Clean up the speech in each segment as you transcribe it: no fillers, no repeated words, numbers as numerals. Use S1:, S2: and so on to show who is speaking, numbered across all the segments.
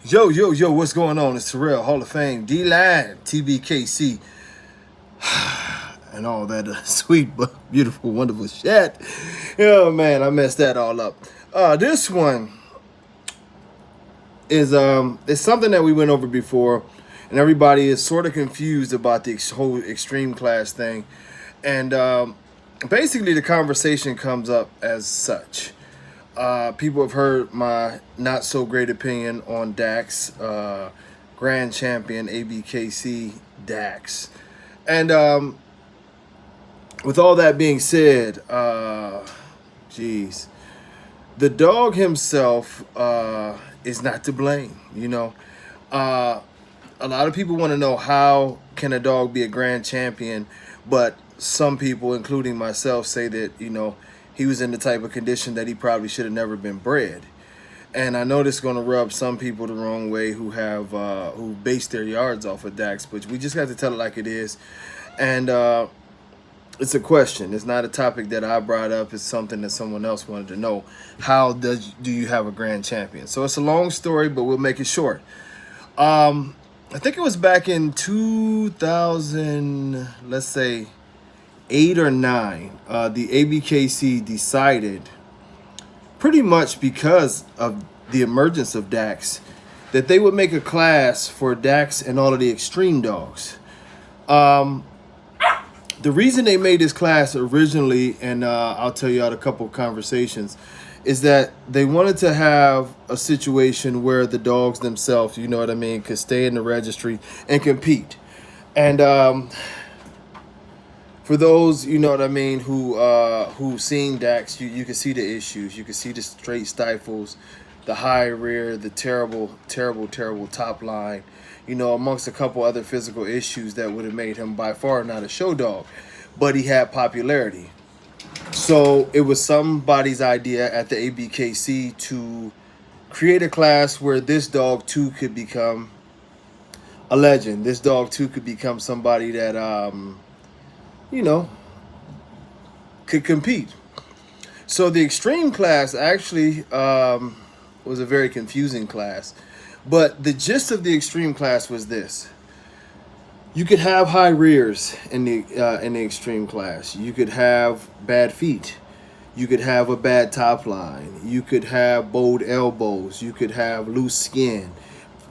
S1: Yo, what's going on? It's Terrell, Hall of Fame, D-Line, TBKC, and all that sweet, but beautiful, wonderful shit. Oh, man, I messed that all up. This one is something that we went over before, and everybody is sort of confused about the whole extreme class thing. And basically, the conversation comes up as such. People have heard my not so great opinion on Dax, Grand Champion ABKC Dax. And with all that being said, geez, the dog himself is not to blame. A lot of people want to know, how can a dog be a grand champion, but some people, including myself, say that he was in the type of condition that he probably should have never been bred. And I know this is going to rub some people the wrong way who base their yards off of Dax, but we just got to tell it like it is. And it's a question. It's not a topic that I brought up. It's something that someone else wanted to know. How do you have a grand champion? So it's a long story, but we'll make it short. I think it was back in 2000, let's say 8 or 9, the ABKC decided, pretty much because of the emergence of Dax, that they would make a class for Dax and all of the extreme dogs. The reason they made this class originally, and I'll tell you out a couple of conversations, is that they wanted to have a situation where the dogs themselves, could stay in the registry and compete. And for those, who've seen Dax, you can see the issues. You can see the straight stifles, the high rear, the terrible top line, amongst a couple other physical issues that would have made him by far not a show dog. But he had popularity. So it was somebody's idea at the ABKC to create a class where this dog too could become a legend. This dog too could become somebody that could compete. So the extreme class actually was a very confusing class. But the gist of the extreme class was this. You could have high rears in the extreme class. You could have bad feet. You could have a bad top line. You could have bowed elbows. You could have loose skin.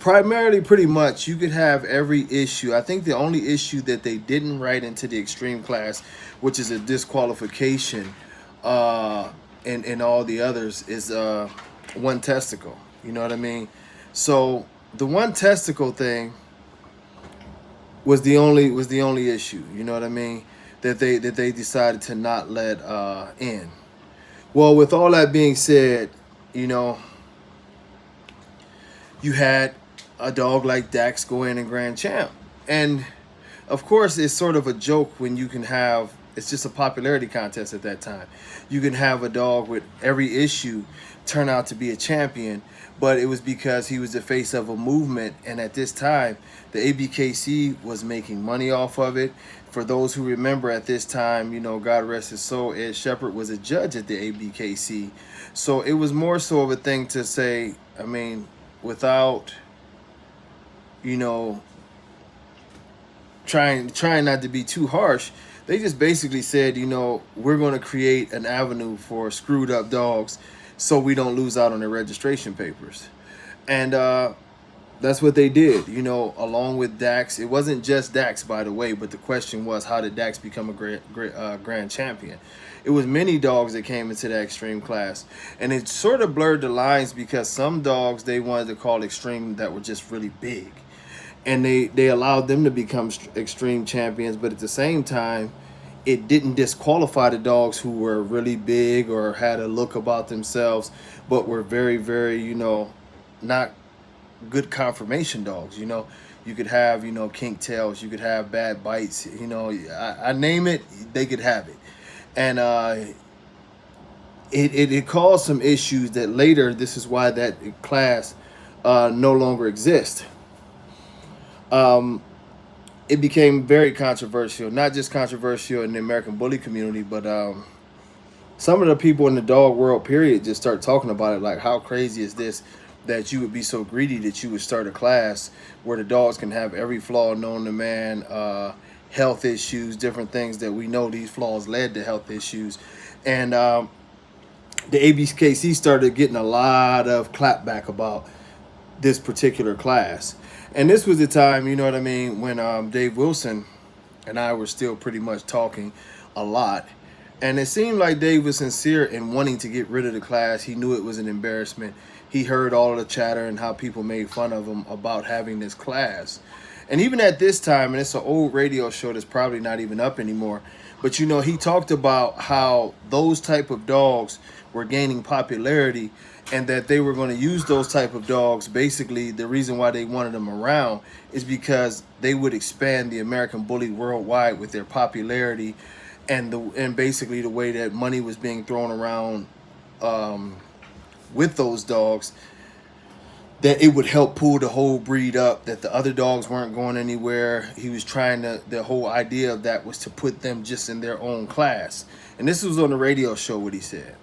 S1: Primarily, pretty much, you could have every issue. I think the only issue that they didn't write into the extreme class, which is a disqualification, and all the others, is one testicle. You know what I mean? So the one testicle thing was the only issue. You know what I mean? That they decided to not let in. Well, with all that being said, you had a dog like Dax go in and grand champ. And of course, it's sort of a joke when you can have, it's just a popularity contest at that time. You can have a dog with every issue turn out to be a champion, but it was because he was the face of a movement. And at this time, the ABKC was making money off of it. For those who remember, at this time, God rest his soul, Ed Shepard was a judge at the ABKC. So it was more so of a thing to say, without trying not to be too harsh, they just basically said, we're going to create an avenue for screwed up dogs so we don't lose out on their registration papers. And that's what they did, along with Dax. It wasn't just Dax, by the way, but the question was, how did Dax become a grand champion? It was many dogs that came into that extreme class. And it sort of blurred the lines, because some dogs they wanted to call extreme that were just really big. And they allowed them to become extreme champions, but at the same time, it didn't disqualify the dogs who were really big or had a look about themselves, but were very, very, not good conformation dogs. You could have, kink tails, you could have bad bites, I name it, they could have it. And it caused some issues that later, this is why that class no longer exists. It became very controversial, not just controversial in the American bully community, but some of the people in the dog world period just start talking about it, like, how crazy is this? that you would be so greedy that you would start a class where the dogs can have every flaw known to man, health issues, different things that we know these flaws led to health issues. And the ABKC started getting a lot of clapback about this particular class. And this was the time, you know what I mean, when Dave Wilson and I were still pretty much talking a lot. And it seemed like Dave was sincere in wanting to get rid of the class. He knew it was an embarrassment. He heard all of the chatter and how people made fun of him about having this class. And even at this time, and it's an old radio show that's probably not even up anymore, but you know, he talked about how those type of dogs were gaining popularity and that they were going to use those type of dogs. Basically, the reason why they wanted them around is because they would expand the American Bully worldwide with their popularity and basically the way that money was being thrown around with those dogs, that it would help pull the whole breed up, that the other dogs weren't going anywhere. He was trying to, the whole idea of that was to put them just in their own class. And this was on the radio show what he said.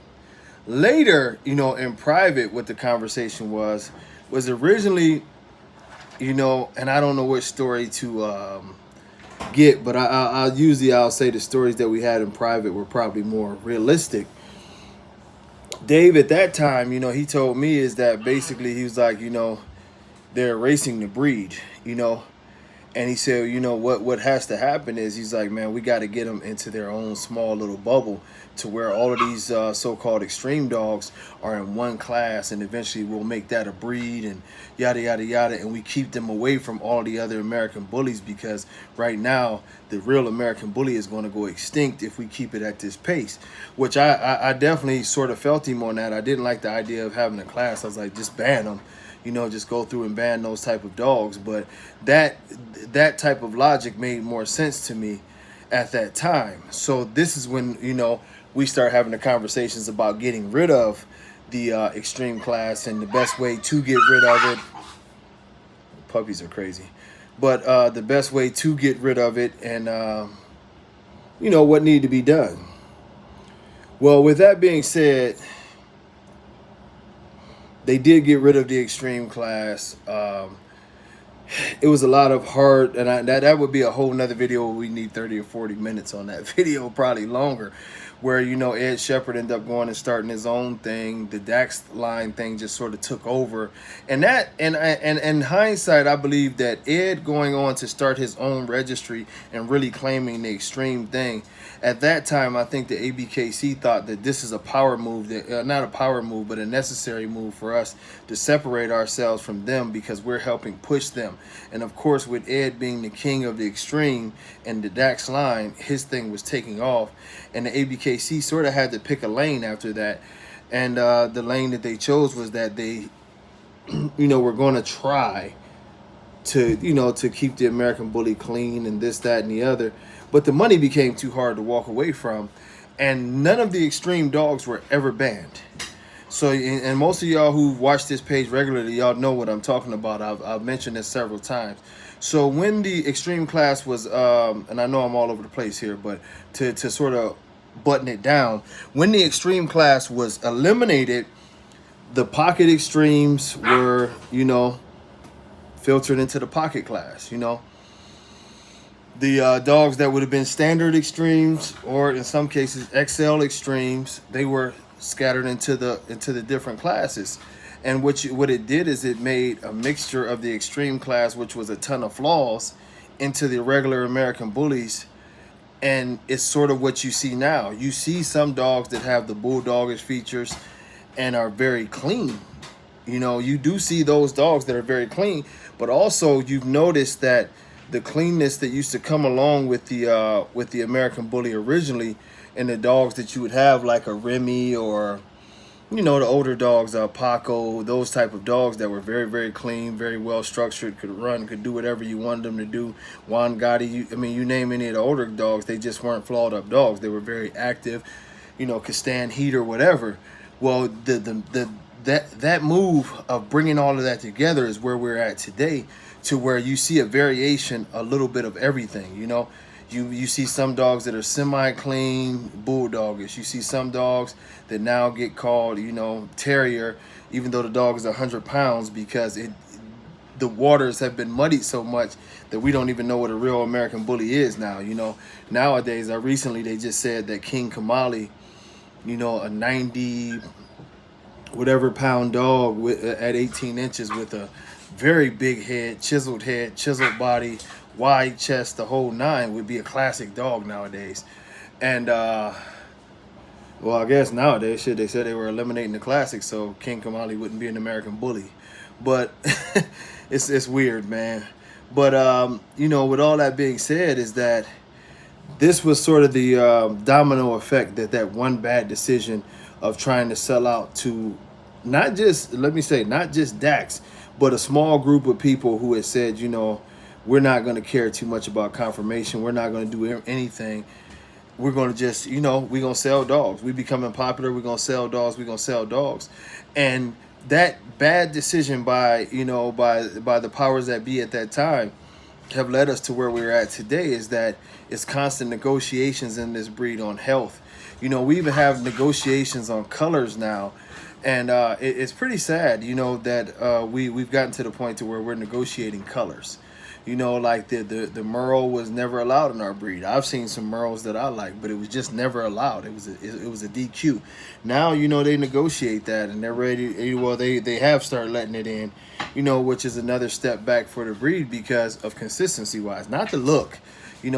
S1: Later, you know, in private, what the conversation was originally, you know, and I don't know which story to get, but I'll say the stories that we had in private were probably more realistic. Dave at that time, you know, he told me is that basically he was like, you know, they're erasing the breed, you know. And he said, you know, what has to happen is he's like, man, we got to get them into their own small little bubble to where all of these so-called extreme dogs are in one class, and eventually we'll make that a breed and yada, yada, yada. And we keep them away from all the other American bullies, because right now the real American bully is going to go extinct if we keep it at this pace, which I definitely sort of felt him on that. I didn't like the idea of having a class. I was like, just ban them. You know, just go through and ban those type of dogs. But that type of logic made more sense to me at that time. So this is when, you know, we start having the conversations about getting rid of the extreme class, and the best way to get rid of it. Puppies are crazy. But the best way to get rid of it, and, you know, what needed to be done. Well, with that being said, they did get rid of the extreme class. It was a lot of hard, and that would be a whole nother video. We need 30 or 40 minutes on that video, probably longer, where, you know, Ed Shepherd ended up going and starting his own thing. The Daxline thing just sort of took over. And that, and in hindsight, I believe that Ed going on to start his own registry and really claiming the extreme thing, at that time, I think the ABKC thought that this is a power move, that not a power move, but a necessary move for us to separate ourselves from them, because we're helping push them. And of course, with Ed being the king of the extreme and the Daxline, his thing was taking off. And the ABKC sort of had to pick a lane after that. And the lane that they chose was that they, you know, were going to try to, you know, to keep the American bully clean and this, that, and the other. But the money became too hard to walk away from, and none of the extreme dogs were ever banned. So, and most of y'all who watch this page regularly, y'all know what I'm talking about. I've mentioned this several times. So when the extreme class was, and I know I'm all over the place here, but to sort of button it down, when the extreme class was eliminated, the pocket extremes were, you know, filtered into the pocket class, you know. The dogs that would have been standard extremes, or in some cases XL extremes, they were scattered into the different classes. And what it did is it made a mixture of the extreme class, which was a ton of flaws, into the regular American bullies. And it's sort of what you see now. You see some dogs that have the bulldogish features and are very clean. You know, you do see those dogs that are very clean, but also you've noticed that the cleanness that used to come along with the American bully originally, and the dogs that you would have like a Remy, or, you know, the older dogs, Paco, those type of dogs that were very, very clean, very well structured, could run, could do whatever you wanted them to do. Juan Gotti, I mean, you name any of the older dogs, they just weren't flawed up dogs. They were very active, you know, could stand heat or whatever. Well, that move of bringing all of that together is where we're at today, to where you see a variation, a little bit of everything. You know, you see some dogs that are semi-clean, bulldogish. You see some dogs that now get called, you know, terrier, even though the dog is 100 pounds, because the waters have been muddied so much that we don't even know what a real American Bully is now. Nowadays, recently they just said that King Kamali, a 90 whatever pound dog at 18 inches with a very big head, chiseled body, wide chest, the whole nine, would be a classic dog nowadays. And well, I guess nowadays, shit, they said they were eliminating the classics, so King Kamali wouldn't be an American Bully. But it's weird, man. But with all that being said, is that this was sort of the domino effect that one bad decision of trying to sell out to not just Dax, but a small group of people who had said, we're not going to care too much about confirmation. We're not going to do anything. We're going to just, we're going to sell dogs. We becoming popular. We're going to sell dogs. We're going to sell dogs. And that bad decision by the powers that be at that time have led us to where we're at today, is that it's constant negotiations in this breed on health. We even have negotiations on colors now. And it's pretty sad, that we've gotten to the point to where we're negotiating colors. Like the Merle was never allowed in our breed. I've seen some Merles that I like, but it was just never allowed. It was a DQ. Now, they negotiate that, and they're ready. Well, they have started letting it in, which is another step back for the breed because of consistency-wise, not the look.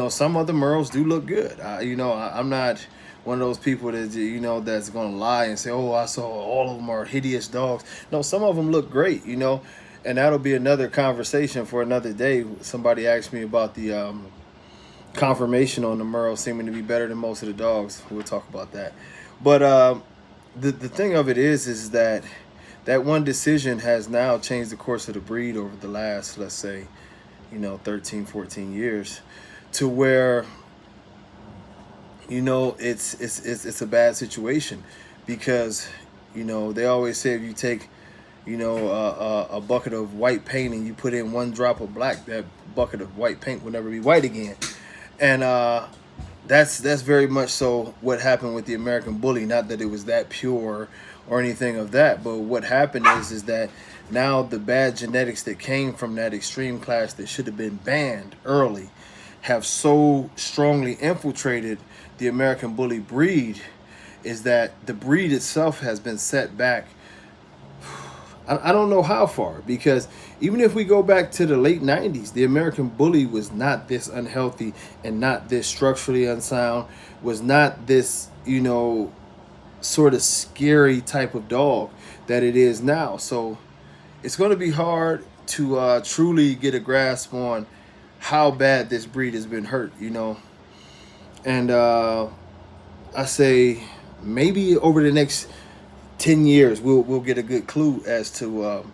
S1: Some other Merles do look good. I'm not one of those people that that's gonna lie and say, oh, I saw all of them are hideous dogs. No, some of them look great, and that'll be another conversation for another day. Somebody asked me about the confirmation on the Merle seeming to be better than most of the dogs. We'll talk about that. But the thing of it is that one decision has now changed the course of the breed over the last, let's say, 13, 14 years, to where it's a bad situation, because they always say if you take a bucket of white paint and you put in one drop of black, that bucket of white paint will never be white again. And that's very much so what happened with the American Bully. Not that it was that pure or anything of that, but what happened is that now the bad genetics that came from that extreme class that should have been banned early have so strongly infiltrated the American Bully breed, is that the breed itself has been set back. I don't know how far, because even if we go back to the late 90s, the American Bully was not this unhealthy and not this structurally unsound, was not this, sort of scary type of dog that it is now. So it's going to be hard to truly get a grasp on how bad this breed has been hurt, And I say maybe over the next 10 years, we'll get a good clue as to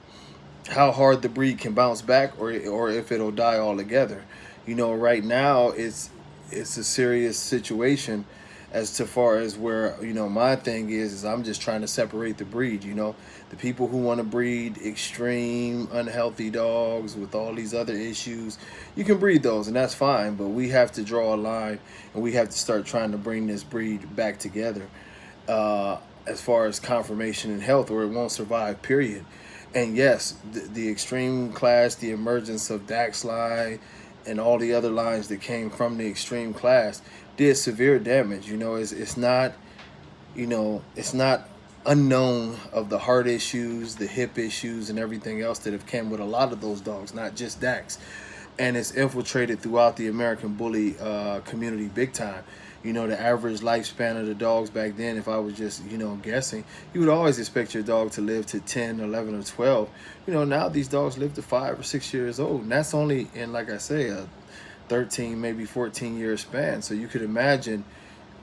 S1: how hard the breed can bounce back, or if it'll die altogether. Right now it's a serious situation as to far as where, my thing is I'm just trying to separate the breed. The people who want to breed extreme unhealthy dogs with all these other issues, you can breed those, and that's fine, but we have to draw a line, and we have to start trying to bring this breed back together as far as conformation and health, or it won't survive, period. And yes, the extreme class, the emergence of Daxline and all the other lines that came from the extreme class did severe damage. It's not unknown of the heart issues, the hip issues, and everything else that have come with a lot of those dogs, not just Dax. And it's infiltrated throughout the American Bully community big time. The average lifespan of the dogs back then, if I was just, guessing, you would always expect your dog to live to 10, 11, or 12. Now these dogs live to 5 or 6 years old, and that's only in, like I say, a 13, maybe 14-year span. So you could imagine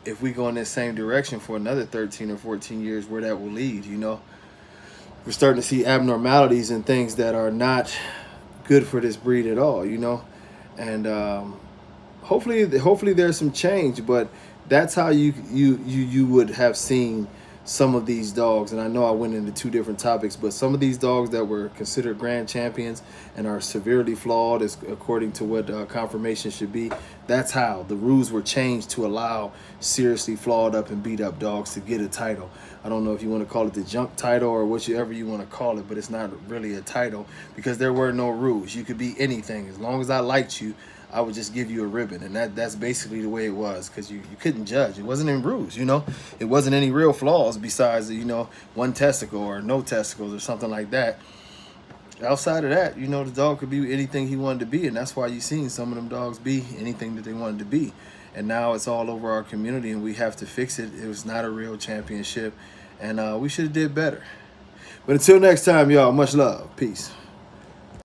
S1: if we go in this same direction for another 13 or 14 years, where that will lead. We're starting to see abnormalities and things that are not good for this breed at all, and hopefully there's some change, but that's how you would have seen some of these dogs, and I know I went into two different topics, but some of these dogs that were considered grand champions and are severely flawed, as according to what confirmation should be, that's how the rules were changed to allow seriously flawed up and beat up dogs to get a title. I don't know if you want to call it the junk title or whatever you want to call it, but it's not really a title because there were no rules. You could be anything. As long as I liked you, I would just give you a ribbon. And that's basically the way it was, because you couldn't judge. It wasn't in rules, you know. It wasn't any real flaws besides, you know, one testicle or no testicles or something like that. Outside of that, you know, the dog could be anything he wanted to be, and that's why you've seen some of them dogs be anything that they wanted to be. And now it's all over our community, and we have to fix it. It was not a real championship, and we should have did better. But until next time, y'all, much love. Peace.